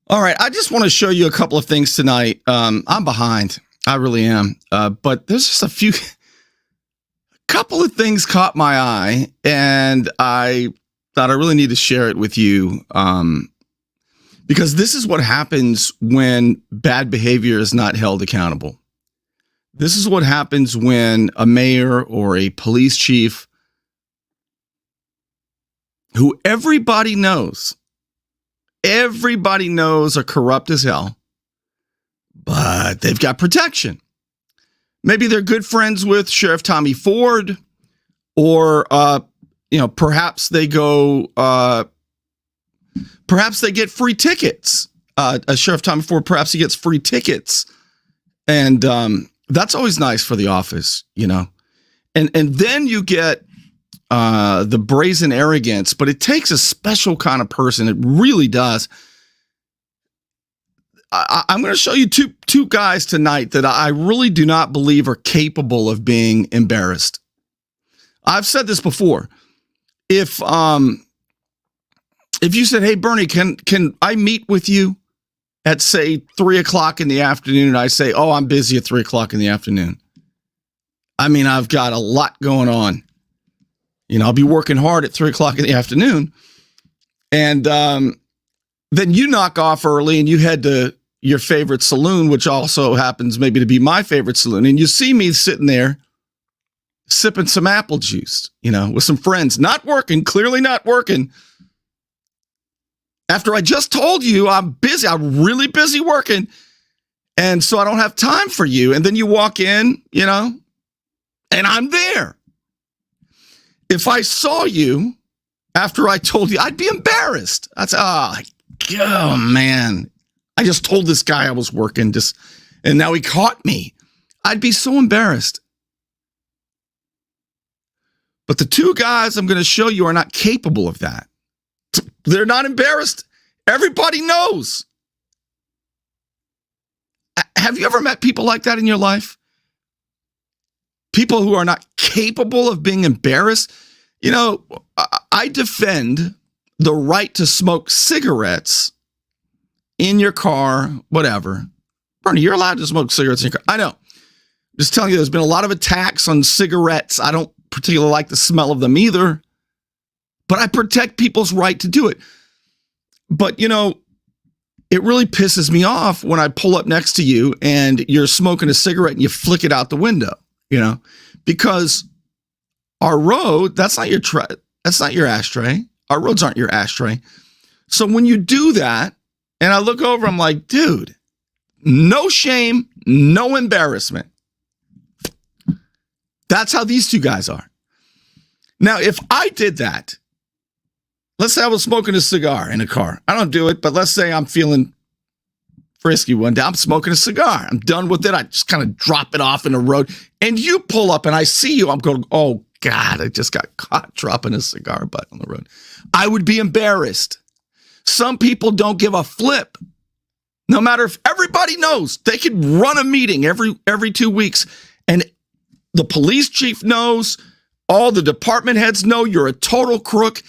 All right, I just want to show you a couple of things tonight. I'm behind, I really am, but there's just a couple of things caught my eye, and I thought I really need to share it with you, because this is what happens when bad behavior is not held accountable. This is what happens when a mayor or a police chief, who everybody knows are corrupt as hell, but they've got protection. Maybe they're good friends with Sheriff Tommy Ford, or perhaps they get free tickets. Sheriff Tommy Ford, perhaps he gets free tickets, and that's always nice for the office, and then you get the brazen arrogance, but it takes a special kind of person. It really does. I'm going to show you two guys tonight that I really do not believe are capable of being embarrassed. I've said this before. If you said, "Hey, Bernie, can I meet with you at, say, 3:00 in the afternoon?" And I say, "Oh, I'm busy at 3:00 in the afternoon. I mean, I've got a lot going on. I'll be working hard at 3:00 in the afternoon." And then you knock off early and you head to your favorite saloon, which also happens maybe to be my favorite saloon. And you see me sitting there sipping some apple juice, with some friends, not working, clearly not working. After I just told you I'm busy, I'm really busy working. And so I don't have time for you. And then you walk in, and I'm there. If I saw you after I told you, I'd be embarrassed. I'd say, oh man, I just told this guy I was working, and now he caught me. I'd be so embarrassed. But the two guys I'm going to show you are not capable of that. They're not embarrassed. Everybody knows. Have you ever met people like that in your life? People who are not capable of being embarrassed. I defend the right to smoke cigarettes in your car, whatever. Bernie, you're allowed to smoke cigarettes in your car. I know. Just telling you, there's been a lot of attacks on cigarettes. I don't particularly like the smell of them either, but I protect people's right to do it. But, it really pisses me off when I pull up next to you and you're smoking a cigarette and you flick it out the window, because our road, that's not your ashtray. Our roads aren't your ashtray. So when you do that, and I look over, I'm like, dude, no shame, no embarrassment. That's how these two guys are. Now, if I did that, let's say I was smoking a cigar in a car. I don't do it, but let's say I'm feeling frisky one day. I'm smoking a cigar. I'm done with it. I just kind of drop it off in the road, and you pull up and I see you. I'm going, oh God, I just got caught dropping a cigar butt on the road. I would be embarrassed. Some people don't give a flip. No matter if everybody knows, they could run a meeting every 2 weeks, and the police chief knows, all the department heads know you're a total crook,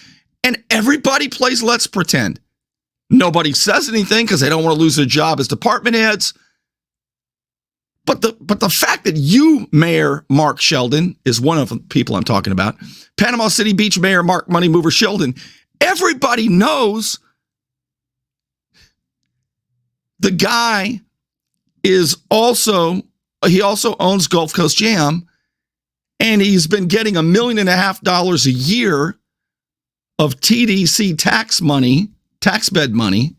and everybody plays let's pretend. Nobody says anything because they don't want to lose their job as department heads. But the fact that you, Mayor Mark Sheldon, is one of the people I'm talking about, Panama City Beach Mayor Mark Money Mover Sheldon, everybody knows the guy he also owns Gulf Coast Jam, and he's been getting $1.5 million a year of TDC tax bed money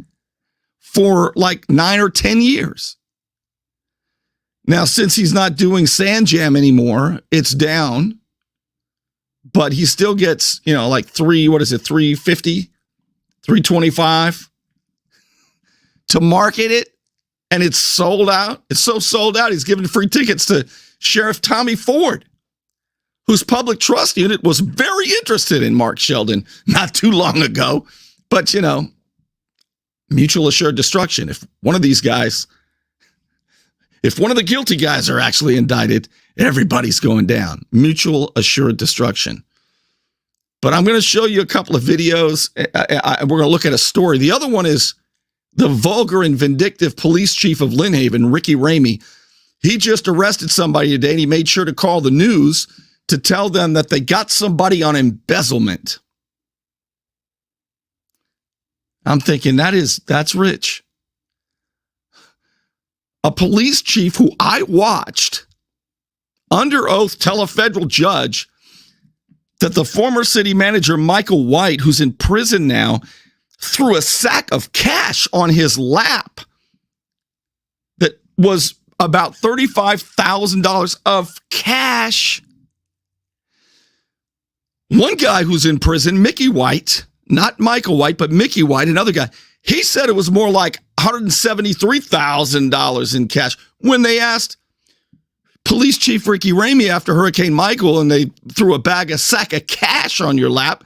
for like 9 or 10 years. Now, since he's not doing Sand Jam anymore, it's down, but he still gets, like $350, $325 to market it, and it's sold out. It's so sold out, he's giving free tickets to Sheriff Tommy Ford, whose public trust unit was very interested in Mark Sheldon not too long ago. But, mutual assured destruction. If one of the guilty guys are actually indicted, everybody's going down. Mutual assured destruction. But I'm going to show you a couple of videos. We're going to look at a story. The other one is the vulgar and vindictive police chief of Lynn Haven, Ricky Ramey, he just arrested somebody today, and he made sure to call the news to tell them that they got somebody on embezzlement. I'm thinking that's rich. A police chief who I watched under oath tell a federal judge that the former city manager, Michael White, who's in prison now, threw a sack of cash on his lap that was about $35,000 of cash. One guy who's in prison, Mickey White, not Michael White, but Mickey White, another guy, he said it was more like $173,000 in cash. When they asked Police Chief Ricky Ramey after Hurricane Michael and they threw a sack of cash on your lap,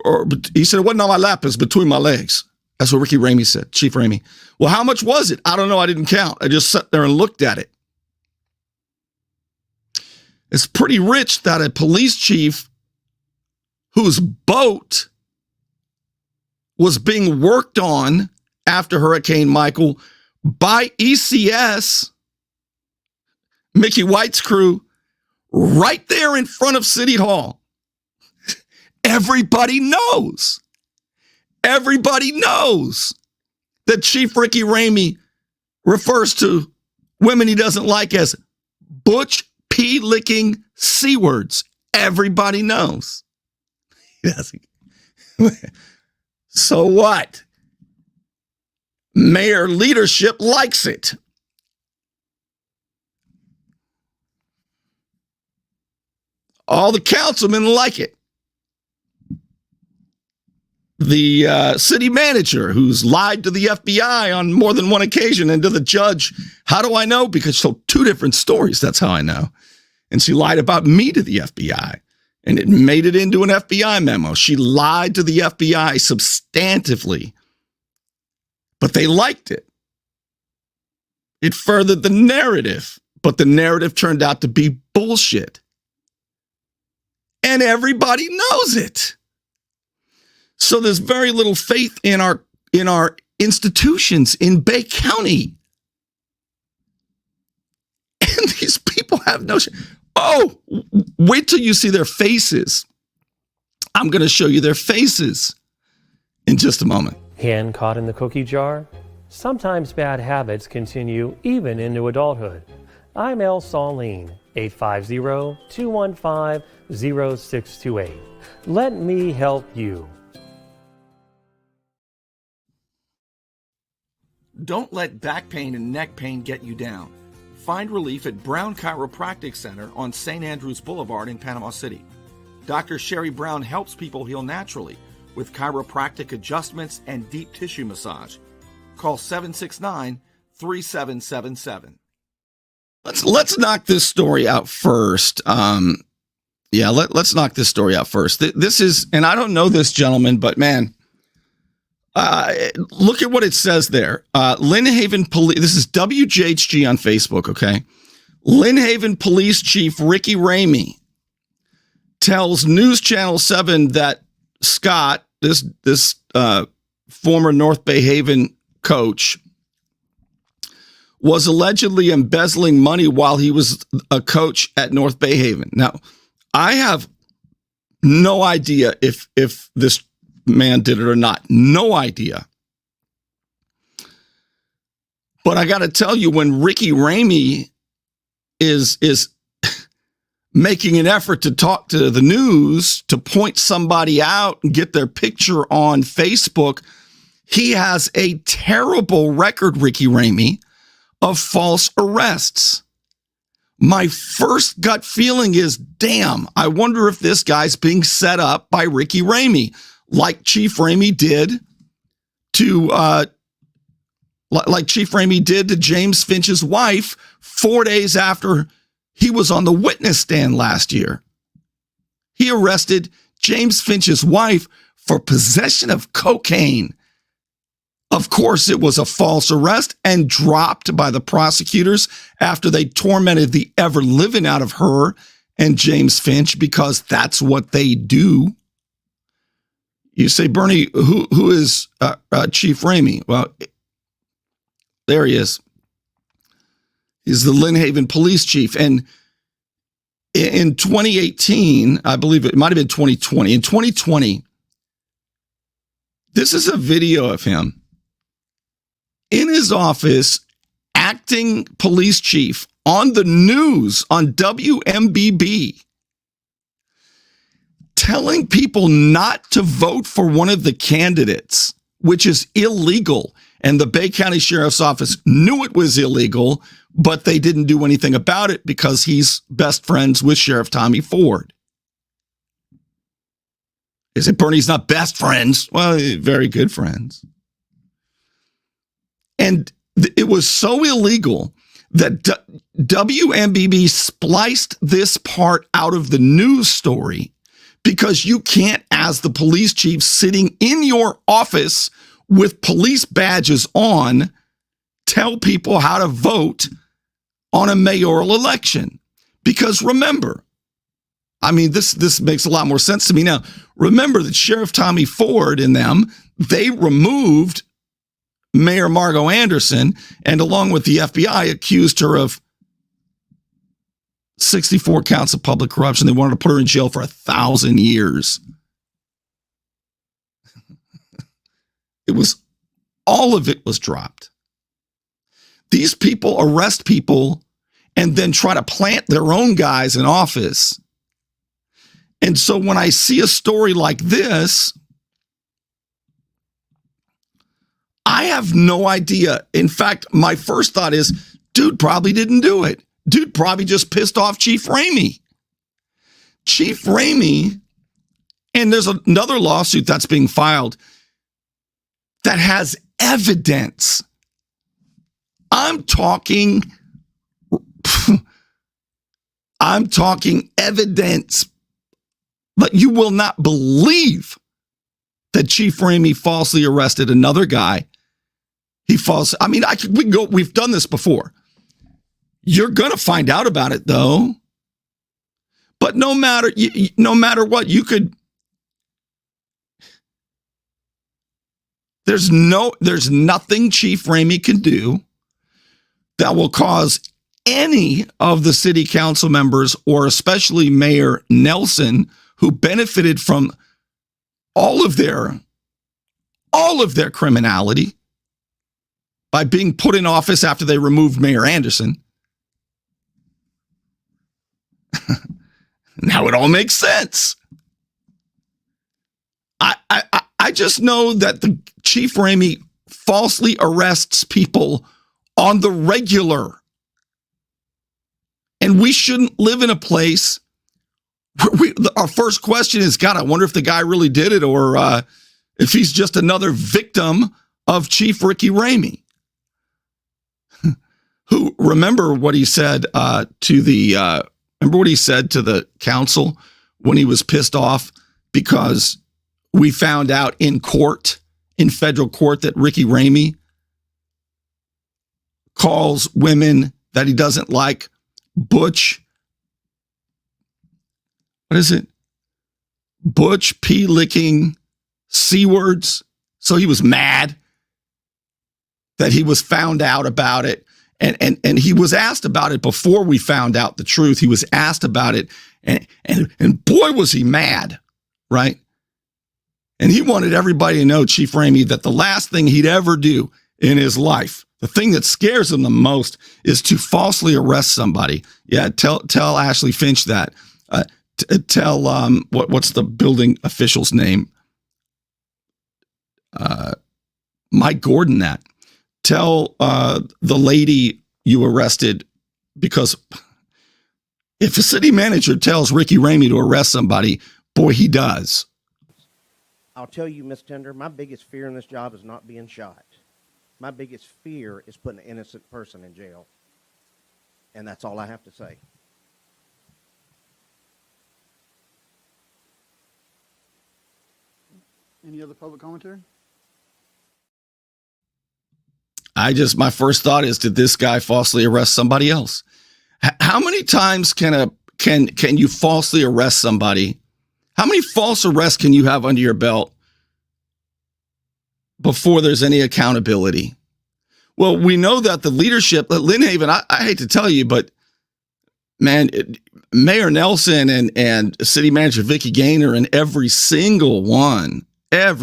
or he said, it wasn't on my lap, it was between my legs. That's what Ricky Ramey said, Chief Ramey. Well, how much was it? I don't know. I didn't count. I just sat there and looked at it. It's pretty rich that a police chief whose boat was being worked on after Hurricane Michael by ECS, Mickey White's crew, right there in front of City Hall. Everybody knows that Chief Ricky Ramey refers to women he doesn't like as butch pea-licking C-words. Everybody knows. So what? Mayor leadership likes it. All the councilmen like it. The city manager who's lied to the FBI on more than one occasion and to the judge. How do I know? Because she told two different stories. That's how I know. And she lied about me to the FBI. And it made it into an FBI memo. She lied to the FBI substantively. But they liked it. It furthered the narrative. But the narrative turned out to be bullshit. And everybody knows it. So there's very little faith in our institutions in Bay County. And these people have no shit. Oh, wait till you see their faces. I'm going to show you their faces in just a moment. Hand caught in the cookie jar? Sometimes bad habits continue even into adulthood. I'm El Saline, 850-215-0628. Let me help you. Don't let back pain and neck pain get you down. Find relief at Brown Chiropractic Center on St. Andrews Boulevard in Panama City. Dr. Sherry Brown helps people heal naturally with chiropractic adjustments and deep tissue massage. Call 769-3777. Let's knock this story out first. Let's knock this story out first. This is, and I don't know this gentleman, but man, look at what it says there. Lynn Haven Police, this is WJHG on Facebook, okay? Lynn Haven Police Chief Ricky Ramey tells News Channel 7 that Scott, this former North Bay Haven coach, was allegedly embezzling money while he was a coach at North Bay Haven. Now, I have no idea if this man did it or not. No idea. But I got to tell you, when Ricky Ramey is making an effort to talk to the news, to point somebody out and get their picture on Facebook, he has a terrible record, Ricky Ramey, of false arrests. My first gut feeling is, damn, I wonder if this guy's being set up by Ricky Ramey, like Chief Ramey did to James Finch's wife 4 days after he was on the witness stand last year. He arrested James Finch's wife for possession of cocaine. Of course, it was a false arrest and dropped by the prosecutors after they tormented the ever-living out of her and James Finch, because that's what they do. You say, Bernie, who is Chief Ramey? Well, There he is. He's the Lynn Haven police chief. And in 2018, I believe it might have been 2020. In 2020, this is a video of him in his office acting police chief on the news on WMBB, telling people not to vote for one of the candidates, which is illegal. And the Bay County Sheriff's Office knew it was illegal, but they didn't do anything about it because he's best friends with Sheriff Tommy Ford. Is it Bernie's not best friends? Well, very good friends. And it was so illegal that WMBB spliced this part out of the news story because you can't, as the police chief sitting in your office with police badges on, tell people how to vote on a mayoral election. Because remember, I mean, this makes a lot more sense to me now. Remember that Sheriff Tommy Ford and them, they removed Mayor Margo Anderson, and along with the FBI, accused her of 64 counts of public corruption. They wanted to put her in jail for 1,000 years. All of it was dropped. These people arrest people and then try to plant their own guys in office. And so when I see a story like this, I have no idea. In fact, my first thought is, dude probably didn't do it. Dude probably just pissed off Chief Ramey. Chief Ramey, and there's another lawsuit that's being filed that has evidence. I'm talking evidence, but you will not believe that Chief Ramey falsely arrested another guy. We've done this before. You're going to find out about it though. But no matter what, there's nothing Chief Ramey can do that will cause any of the city council members, or especially Mayor Nelson, who benefited from all of their criminality by being put in office after they removed Mayor Anderson. Now it all makes sense. I just know that the Chief Ramey falsely arrests people on the regular. And we shouldn't live in a place where our first question is, God, I wonder if the guy really did it, or if he's just another victim of Chief Ricky Ramey. Who, remember what he said to the council when he was pissed off because we found out in federal court, that Ricky Ramey calls women that he doesn't like butch. What is it? Butch pea-licking C words. So he was mad that he was found out about it. And he was asked about it before we found out the truth. He was asked about it, and boy, was he mad, right? And he wanted everybody to know, Chief Ramey, that the last thing he'd ever do in his life, the thing that scares him the most, is to falsely arrest somebody. Yeah, tell Ashley Finch that. Tell what's the building official's name? Mike Gordon that. Tell the lady you arrested, because if a city manager tells Ricky Ramey to arrest somebody, boy, he does. I'll tell you, Miss Tender, my biggest fear in this job is not being shot. My biggest fear is putting an innocent person in jail. And that's all I have to say. Any other public commentary? My first thought is, did this guy falsely arrest somebody else? How many times can you falsely arrest somebody? How many false arrests can you have under your belt before there's any accountability? Well, we know that the leadership at Lynn Haven, I hate to tell you, but man, Mayor Nelson and City Manager Vicky Gaynor and every single one of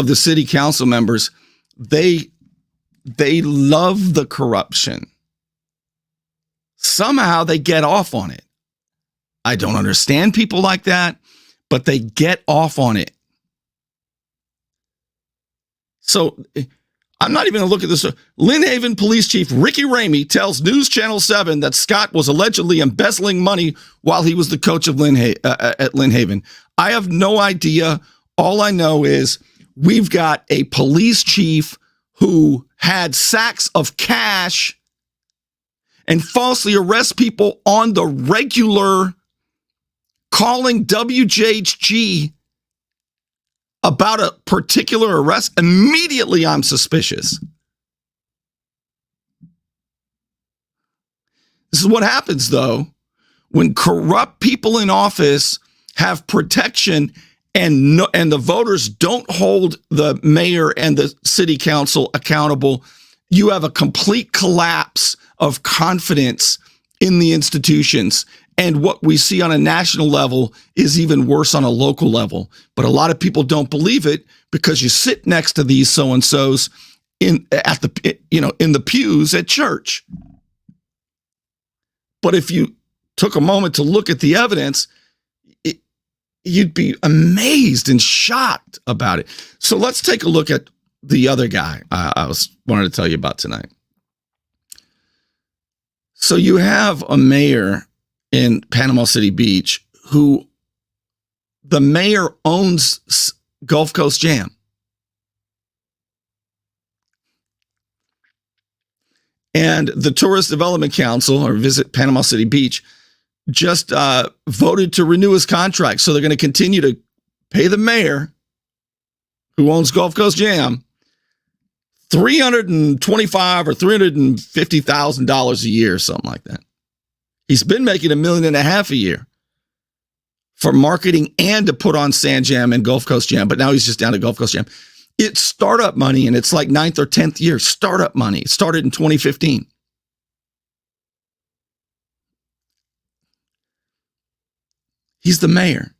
the city council members, they love the corruption. Somehow they get off on it. I don't understand people like that, but they get off on it. So I'm not even going to look at this. Lynn Haven Police Chief Ricky Ramey tells News Channel 7 that Scott was allegedly embezzling money while he was the coach of at Lynn Haven. I have no idea. All I know is we've got a police chief who had sacks of cash and falsely arrest people on the regular, calling WJHG about a particular arrest. Immediately, I'm suspicious. This is what happens, though, when corrupt people in office have protection and the voters don't hold the mayor and the city council accountable. You have a complete collapse of confidence in the institutions. And what we see on a national level is even worse on a local level. But a lot of people don't believe it because you sit next to these so-and-sos in the pews at church. But if you took a moment to look at the evidence, you'd be amazed and shocked about it. So let's take a look at the other guy I wanted to tell you about tonight. So you have a mayor in Panama City Beach who the mayor owns Gulf Coast Jam. And the Tourist Development Council, or Visit Panama City Beach, just voted to renew his contract. So they're going to continue to pay the mayor, who owns Gulf Coast Jam, $325,000 or $350,000 a year, something like that. He's been making $1.5 million a year for marketing and to put on Sand Jam and Gulf Coast Jam. But now he's just down to Gulf Coast Jam. It's startup money, and it's like 9th or 10th year startup money. It started in 2015. He's the mayor.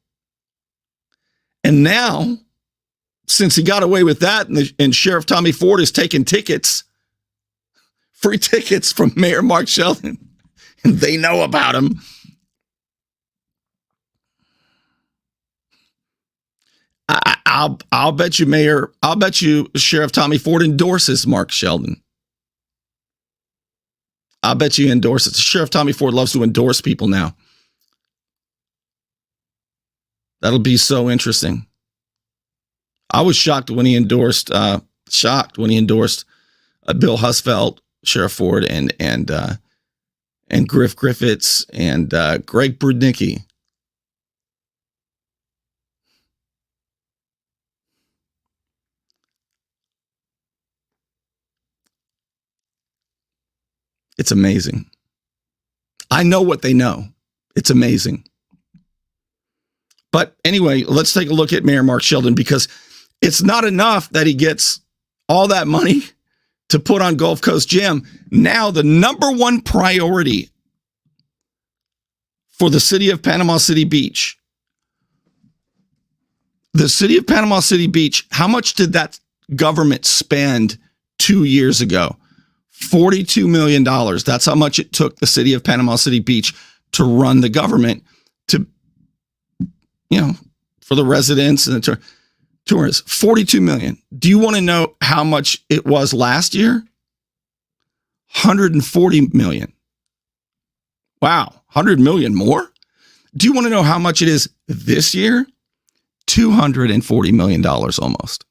And now, since he got away with that, and Sheriff Tommy Ford is taking tickets, free tickets from Mayor Mark Sheldon, and they know about him. I'll bet you Sheriff Tommy Ford endorses Mark Sheldon. I'll bet you endorses. Sheriff Tommy Ford loves to endorse people now. That'll be so interesting. I was shocked when he endorsed Bill Husfeld, Sheriff Ford, and Griff Griffiths and Greg Brudnicki. It's amazing. I know what they know. It's amazing. But anyway, let's take a look at Mayor Mark Sheldon, because it's not enough that he gets all that money to put on Gulf Coast Jam. Now, the number one priority for the city of Panama City Beach, how much did that government spend 2 years ago? $42 million. That's how much it took the city of Panama City Beach to run the government, to, for the residents and the tourists. $42 million. Do you want to know how much it was last year? $140 million. Wow. $100 million more? Do you want to know how much it is this year? $240 million almost.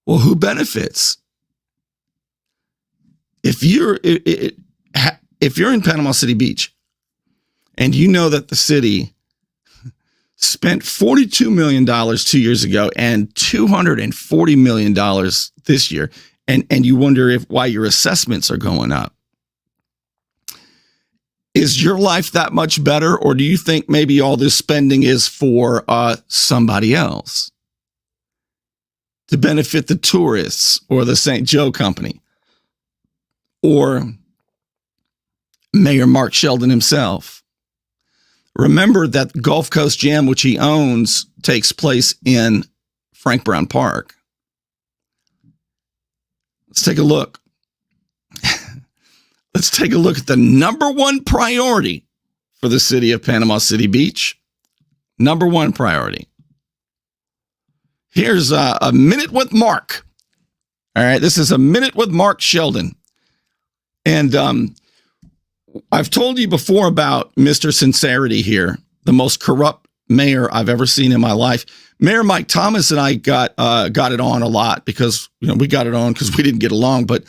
Well, who benefits? If you're in Panama City Beach and you know that the city spent $42 million 2 years ago and $240 million this year, and you wonder why your assessments are going up, is your life that much better, or do you think maybe all this spending is for somebody else? to benefit the tourists or the St. Joe Company or Mayor Mark Sheldon himself. Remember that Gulf Coast Jam, which he owns, takes place in Frank Brown Park. Let's take a look. Let's take a look at the number one priority for the city of Panama City Beach. Number one priority. Here's a minute with Mark. All right, this is a minute with Mark Sheldon. And I've told you before about Mr. Sincerity here, the most corrupt mayor I've ever seen in my life. Mayor Mike Thomas and I got it on a lot because we got it on because we didn't get along. But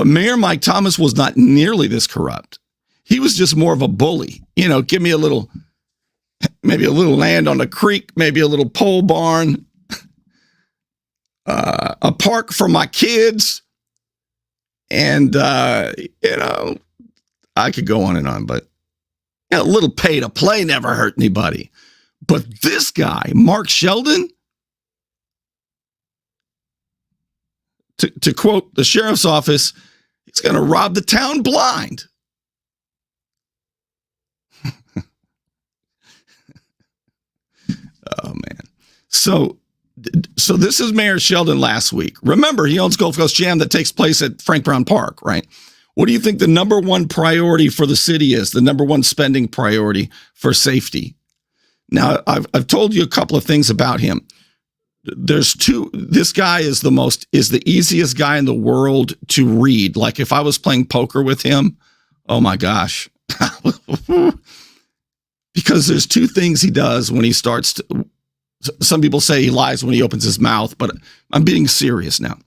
Mayor Mike Thomas was not nearly this corrupt. He was just more of a bully. Give me maybe a little land on the creek, maybe a little pole barn, a park for my kids. And, I could go on and on, but a little pay to play never hurt anybody. But this guy, Mark Sheldon, to quote the sheriff's office, he's going to rob the town blind. Oh, man. So this is Mayor Sheldon last week. Remember, he owns Gulf Coast Jam that takes place at Frank Brown Park, right? What do you think the number one priority for the city is? The number one spending priority for safety? Now, I've told you a couple of things about him. There's two. This guy is the easiest guy in the world to read. Like if I was playing poker with him, oh my gosh. Because there's two things he does when he starts to, some people say he lies when he opens his mouth, but I'm being serious now.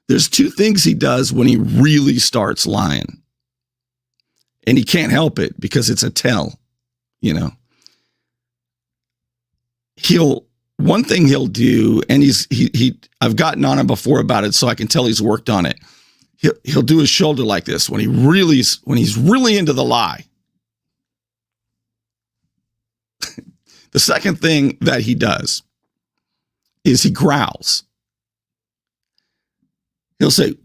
There's two things he does when he really starts lying. And he can't help it because it's a tell, One thing he'll do, and I've gotten on him before about it, so I can tell he's worked on it. He'll do his shoulder like this when he's really into the lie. The second thing that he does is he growls. He'll say,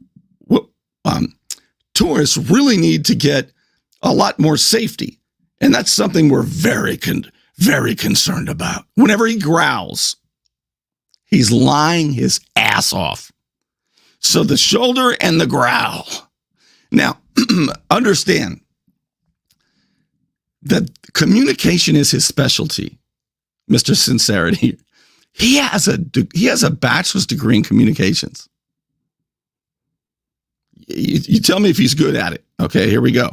tourists really need to get a lot more safety. And that's something we're very concerned about. Whenever he growls, he's lying his ass off. So the shoulder and the growl. Now, understand that communication is his specialty, Mr. Sincerity. He has a bachelor's degree in communications. You tell me if he's good at it. Okay, here we go.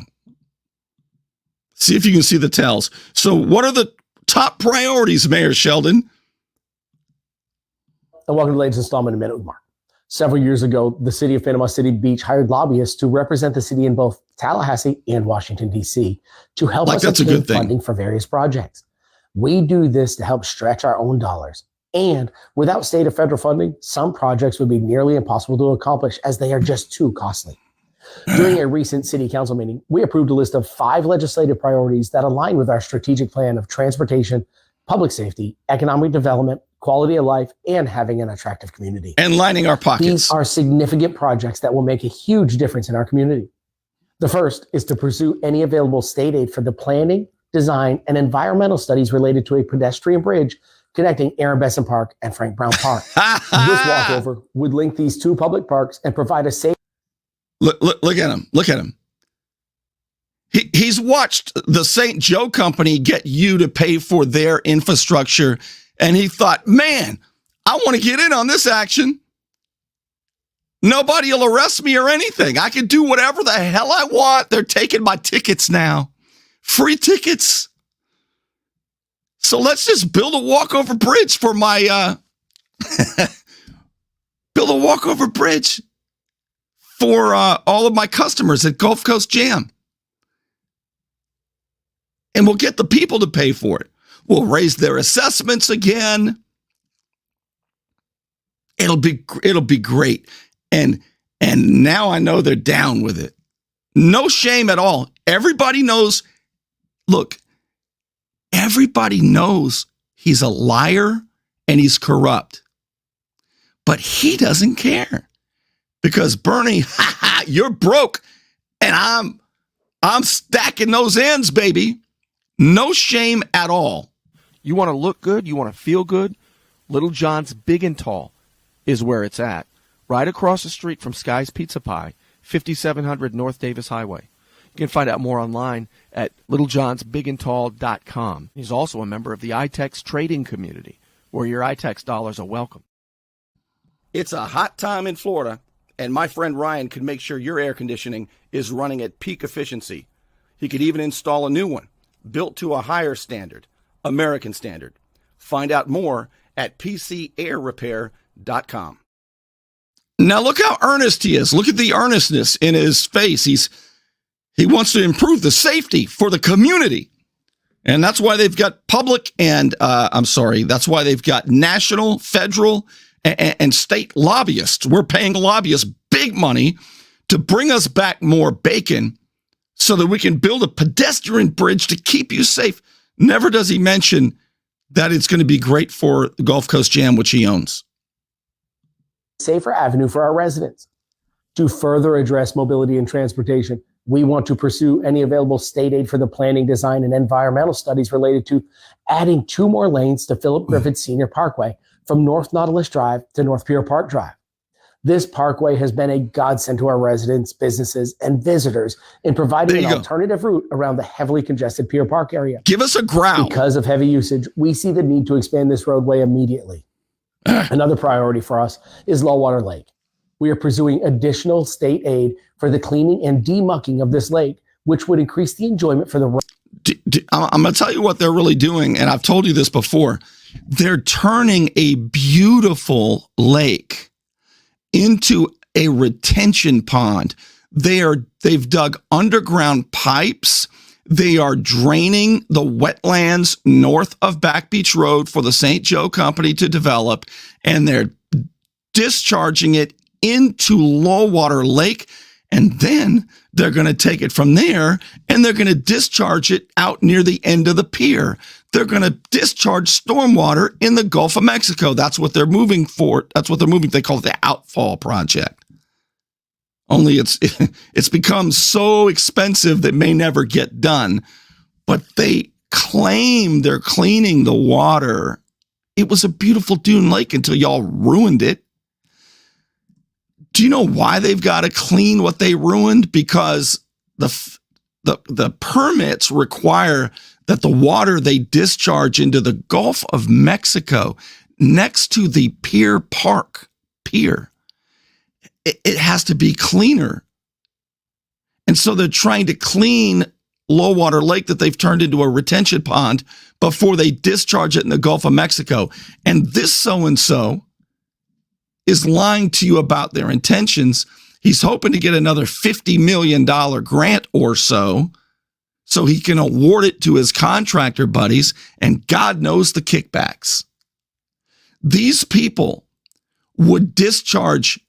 See if you can see the tells. So what are the top priorities, Mayor Sheldon? And welcome to the latest installment of Minute with Mark. Several years ago, the city of Panama City Beach hired lobbyists to represent the city in both Tallahassee and Washington, D.C. to help us obtain funding for various projects. We do this to help stretch our own dollars. And without state or federal funding, some projects would be nearly impossible to accomplish as they are just too costly. During a recent city council meeting, we approved a list of 5 legislative priorities that align with our strategic plan of transportation, public safety, economic development, quality of life, and having an attractive community. And lining our pockets. These are significant projects that will make a huge difference in our community. The first is to pursue any available state aid for the planning, design, and environmental studies related to a pedestrian bridge connecting Aaron Besson Park and Frank Brown Park. This walkover would link these two public parks and provide a safe. Look at him. Look at him. He's watched the St. Joe Company get you to pay for their infrastructure, and he thought, man, I want to get in on this action. Nobody will arrest me or anything. I can do whatever the hell I want. They're taking my tickets now. Free tickets. So let's just build a walkover bridge for my, build a walkover bridge for all of my customers at Gulf Coast Jam. And we'll get the people to pay for it. We'll raise their assessments again. It'll be great. And now I know they're down with it. No shame at all. Everybody knows. Look, everybody knows he's a liar and he's corrupt. But he doesn't care because Bernie, you're broke, and I'm stacking those ends, baby. No shame at all. You want to look good? You want to feel good? Little John's Big and Tall is where it's at. Right across the street from Sky's Pizza Pie, 5700 North Davis Highway. You can find out more online at littlejohnsbigandtall.com. He's also a member of the iTex trading community, where your iTex dollars are welcome. It's a hot time in Florida, and my friend Ryan can make sure your air conditioning is running at peak efficiency. He could even install a new one, built to a higher standard, American standard. Find out more at pcairrepair.com. Now look how earnest he is. Look at the earnestness in his face. He wants to improve the safety for the community. And that's why they've got that's why they've got national, federal, and state lobbyists. We're paying lobbyists big money to bring us back more bacon so that we can build a pedestrian bridge to keep you safe. Never does he mention that it's going to be great for the Gulf Coast Jam, which he owns. Safer avenue for our residents. To further address mobility and transportation, we want to pursue any available state aid for the planning, design, and environmental studies related to adding 2 more lanes to Philip Griffith Senior Parkway from North Nautilus Drive to North Pier Park Drive. This parkway has been a godsend to our residents, businesses, and visitors in providing an alternative route around the heavily congested Pier Park area. Give us a growl. Because of heavy usage, we see the need to expand this roadway immediately. Another priority for us is Lowwater Lake. We are pursuing additional state aid for the cleaning and demucking of this lake, which would increase the enjoyment for the I'm going to tell you what they're really doing, and I've told you this before. They're turning a beautiful lake into a retention pond. They've dug underground pipes. They are draining the wetlands north of Back Beach Road for the St. Joe Company to develop, and they're discharging it into Lowwater Lake, and then they're going to take it from there, and they're going to discharge it out near the end of the pier. They're going to discharge stormwater in the Gulf of Mexico. That's what they're moving for. That's what they're moving. They call it the Outfall Project. Only it's become so expensive that may never get done. But they claim they're cleaning the water. It was a beautiful dune lake until y'all ruined it. Do you know why they've got to clean what they ruined? Because the permits require that the water they discharge into the Gulf of Mexico next to the Pier Park Pier, it has to be cleaner. And so they're trying to clean Lowwater Lake that they've turned into a retention pond before they discharge it in the Gulf of Mexico. And this so-and-so is lying to you about their intentions. He's hoping to get another $50 million grant or so he can award it to his contractor buddies, and God knows the kickbacks. These people would discharge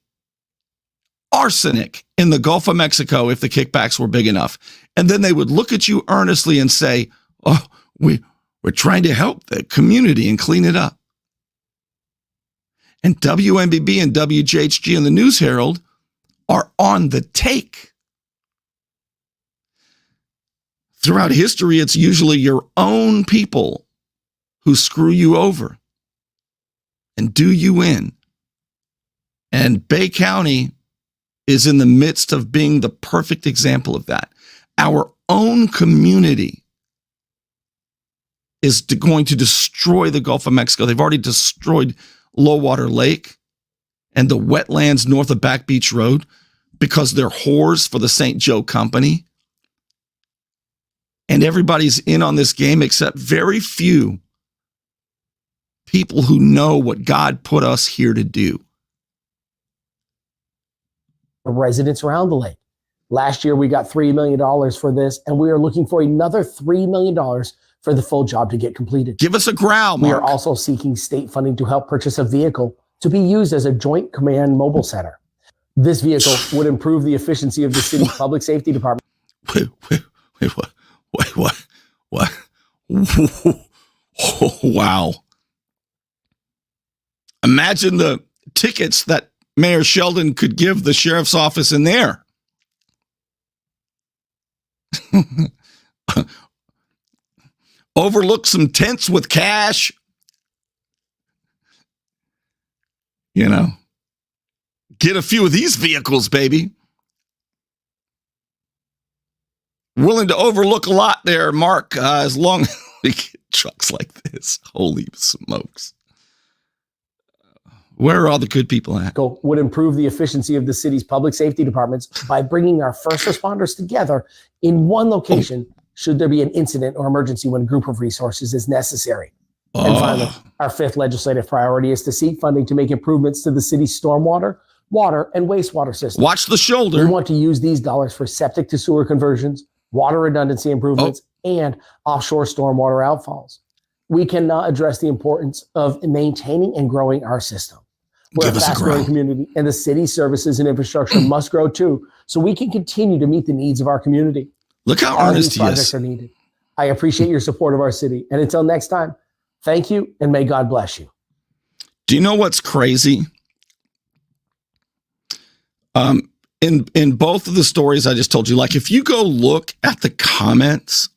arsenic in the Gulf of Mexico if the kickbacks were big enough. And then they would look at you earnestly and say, oh, we're trying to help the community and clean it up. And WMBB and WJHG and the News Herald are on the take. Throughout history, it's usually your own people who screw you over and do you in. And Bay County is in the midst of being the perfect example of that. Our own community is going to destroy the Gulf of Mexico. They've already destroyed Lowwater Lake and the wetlands north of Back Beach Road because they're whores for the St. Joe Company. And everybody's in on this game except very few people who know what God put us here to do. Residents around the lake. Last year, we got $3 million for this, and we are looking for another $3 million for the full job to get completed. Give us a growl, Mark. We are also seeking state funding to help purchase a vehicle to be used as a joint command mobile center. This vehicle would improve the efficiency of the city's public safety department. Wait, what? Oh, wow. Imagine the tickets that Mayor Sheldon could give the sheriff's office in there. Overlook some tents with cash. You know, get a few of these vehicles, baby. Willing to overlook a lot there, Mark, as long as we get trucks like this. Holy smokes. Where are all the good people at? Would improve the efficiency of the city's public safety departments by bringing our first responders together in one location should there be an incident or emergency when a group of resources is necessary. And finally, our fifth legislative priority is to seek funding to make improvements to the city's stormwater, water, and wastewater system. Watch the shoulder. We want to use these dollars for septic to sewer conversions, water redundancy improvements, and offshore stormwater outfalls. We cannot address the importance of maintaining and growing our system. We're a fast-growing community, and the city's services and infrastructure must grow too, so we can continue to meet the needs of our community. Look how earnest he is. Are needed. I appreciate your support of our city, and until next time, thank you, and may God bless you. Do you know what's crazy? In both of the stories I just told you, like if you go look at the comments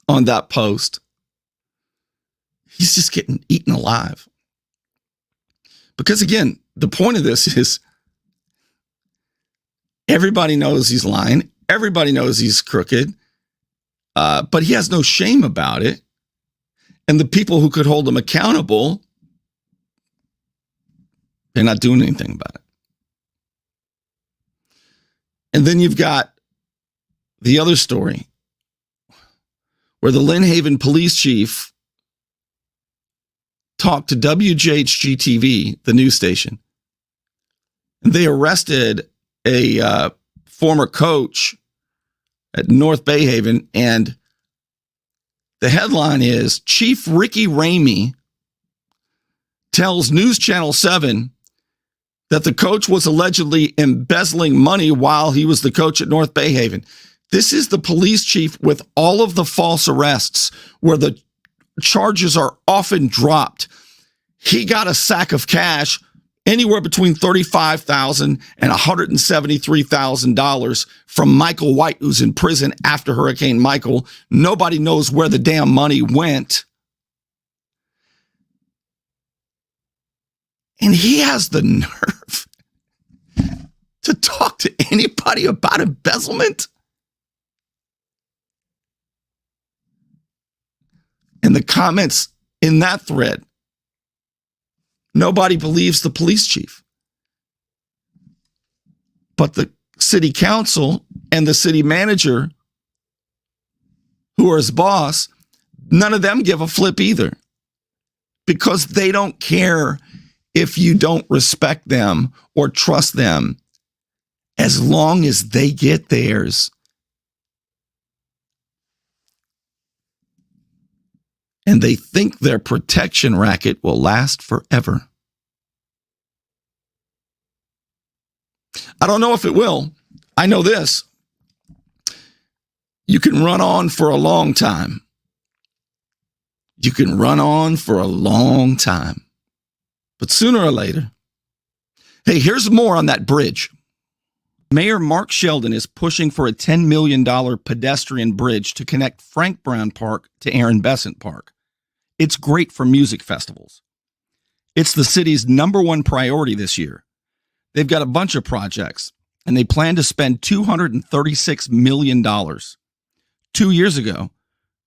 on that post, he's just getting eaten alive. Because again, the point of this is everybody knows he's lying. Everybody knows he's crooked, but he has no shame about it. And the people who could hold him accountable, they're not doing anything about it. And then you've got the other story where the Lynn Haven police chief talked to WJHG-TV, the news station, and they arrested a former coach at North Bay Haven, and the headline is Chief Ricky Ramey tells News Channel 7 that the coach was allegedly embezzling money while he was the coach at North Bay Haven. This is the police chief with all of the false arrests where the charges are often dropped. He got a sack of cash anywhere between $35,000 and $173,000 from Michael White, who's in prison after Hurricane Michael. Nobody knows where the damn money went. And he has the nerve to talk to anybody about embezzlement. In the comments in that thread, nobody believes the police chief. But the city council and the city manager, who are his boss, none of them give a flip either. Because they don't care if you don't respect them or trust them, as long as they get theirs. And they think their protection racket will last forever. I don't know if it will. I know this. You can run on for a long time. You can run on for a long time. But sooner or later, hey, here's more on that bridge. Mayor Mark Sheldon is pushing for a $10 million pedestrian bridge to connect Frank Brown Park to Aaron Besant Park. It's great for music festivals. It's the city's #1 priority this year. They've got a bunch of projects, and they plan to spend $236 million. 2 years ago,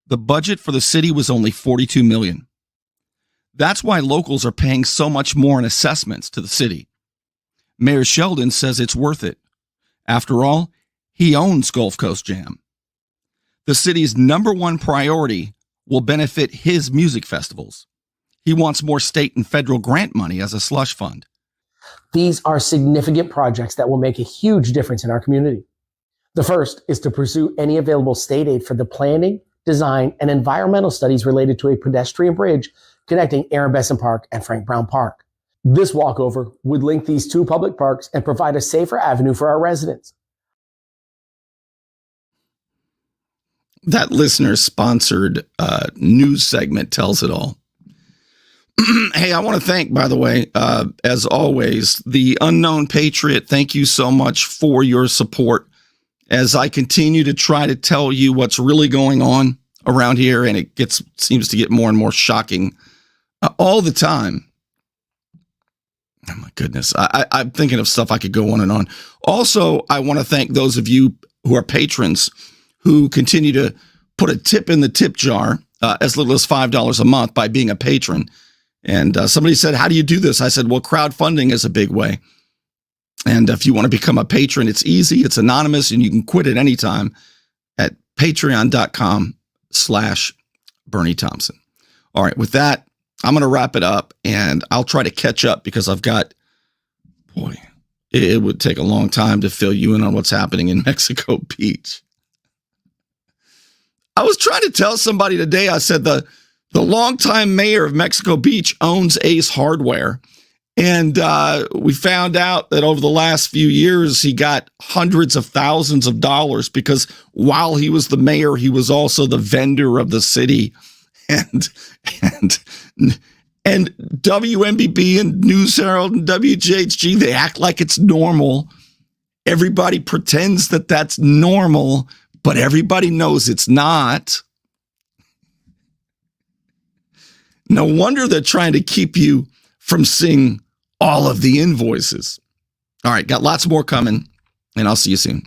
the budget for the city was only $42 million. That's why locals are paying so much more in assessments to the city. Mayor Sheldon says it's worth it. After all, he owns Gulf Coast Jam. The city's #1 priority will benefit his music festivals. He wants more state and federal grant money as a slush fund. These are significant projects that will make a huge difference in our community. The first is to pursue any available state aid for the planning, design, and environmental studies related to a pedestrian bridge connecting Aaron Besant Park and Frank Brown Park. This walkover would link these two public parks and provide a safer avenue for our residents. That listener-sponsored news segment tells it all. Hey, I want to thank, by the way, as always, the Unknown Patriot. Thank you so much for your support as I continue to try to tell you what's really going on around here, and it seems to get more and more shocking all the time. Oh my goodness. I'm thinking of stuff I could go on and on. Also, I want to thank those of you who are patrons who continue to put a tip in the tip jar as little as $5 a month by being a patron. And somebody said, how do you do this? I said, well, crowdfunding is a big way. And if you want to become a patron, it's easy. It's anonymous, and you can quit at any time at patreon.com/Bernie Thompson. All right, with that, I'm going to wrap it up, and I'll try to catch up because it would take a long time to fill you in on what's happening in Mexico Beach. I was trying to tell somebody today, I said the longtime mayor of Mexico Beach owns Ace Hardware. And we found out that over the last few years, he got hundreds of thousands of dollars because while he was the mayor, he was also the vendor of the city. And WMBB and News Herald and WJHG, they act like it's normal. Everybody pretends that that's normal, but everybody knows it's not. No wonder they're trying to keep you from seeing all of the invoices. All right, got lots more coming, and I'll see you soon.